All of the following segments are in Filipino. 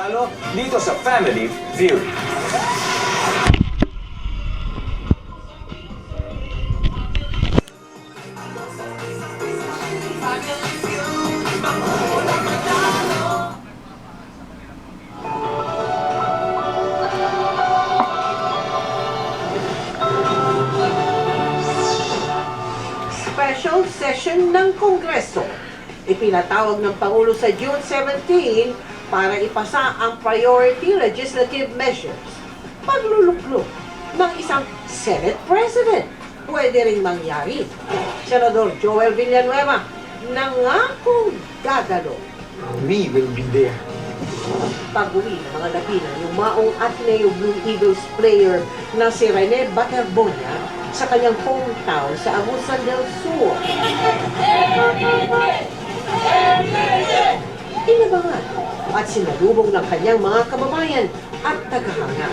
Dito sa Family Feud. Special session ng Kongreso. Ipinatawag ng Pangulo sa June 17 para ipasa ang priority legislative measures. Pagluluklok ng isang Senate President. Pwede ring mangyari. Senador Joel Villanueva nangakong gagalo. We will be there. Pag-uwi ng mga Latina, yung maong Ateneo Blue Eagles player na si Rene Baterbonia sa kanyang hometown sa Agusan del Sur. Inabangan at sinalubong ng kanyang mga kababayan at tagahanga.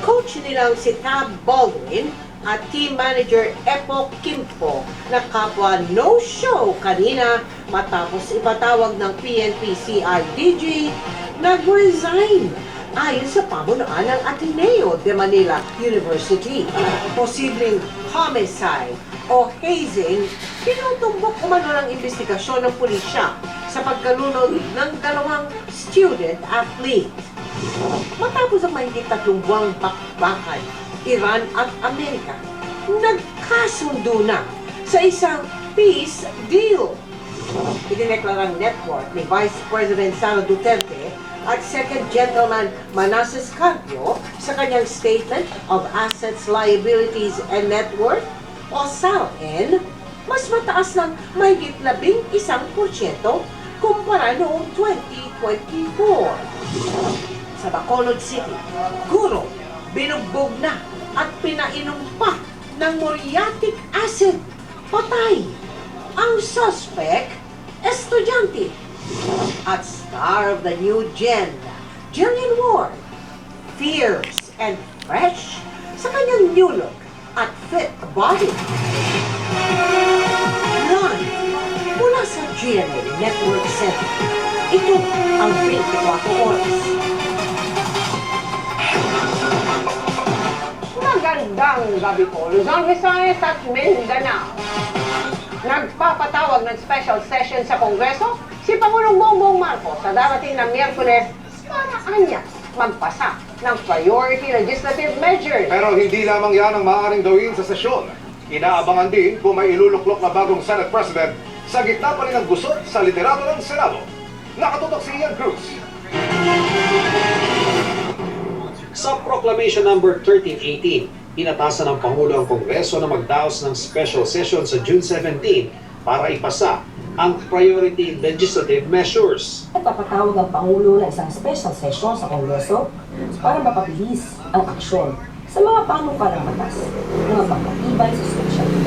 Coach nilang si Tab Baldwin at team manager Epo Kimpo na kapwa no-show kanina matapos ipatawag ng PNP-CIDG nag-resign ayon sa pamunuan ng Ateneo de Manila University. Posibleng homicide o hazing, tinutumbok umano ng investigasyon ng pulisya sa pagkalunod ng dalawang student athlete. Matapos ang mahigit 3 buwang bakbakan, Iran at Amerika nagkasundo na sa isang peace deal. Idineklarang network ni Vice President Sara Duterte at Second Gentleman Manasseh Carpio sa kanyang Statement of Assets, Liabilities, and Net Worth o SALN, mas mataas ng mahigit 11% kumpara noong 2024. Sa Bacolod City, guro, binugbog na at pinainom pa ng muriatic acid. Patay ang suspect, estudyante. At star of the new gen, Jillian Ward, fierce and fresh sa kanyang new look at fit body. Live mula sa GMA Network Center, ito ang 24 oras. Magandang gabi po, Luzon, Visayas at Mindanao. Nagpapatawag ng special session sa Kongreso si Pangulong Bongbong Marcos sa darating na Miyerkules para anya magpasa ng priority legislative measures. Pero hindi lamang yan ang maaaring gawin sa sesyon. Inaabangan din kung may iluluklok na bagong Senate President sa gitna pa rin ng gusot sa liderato ng Senado. Nakatutok si Ian Cruz. Sa Proclamation number 1318, inatasan ng Pangulo ang Kongreso na magdaos ng special session sa June 17 para ipasa ang priority legislative measures. Nagpapatawag ang Pangulo ng isang special session sa Kongreso para mapabilis ang aksyon sa mga panukalang batas na magpapatibay sa social